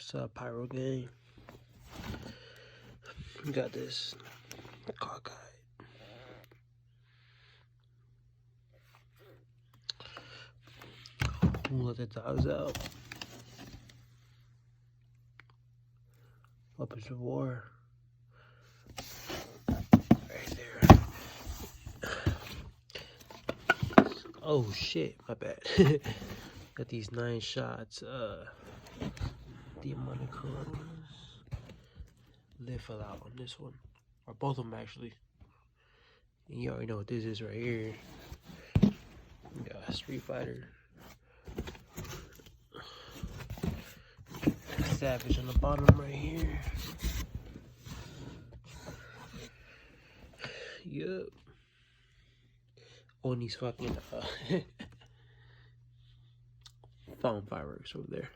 What's up, Pyro Gang? We got this cockeyed. We'll let the dogs out. Weapons of war. Right there. Oh shit, my bad. Got these 9 shots. Demonic Coronas. Live fell out on this one. Or both of them actually. And you already know what this is right here. We got Street Fighter. Savage on the bottom right here. Yup. On these fucking found fireworks over there.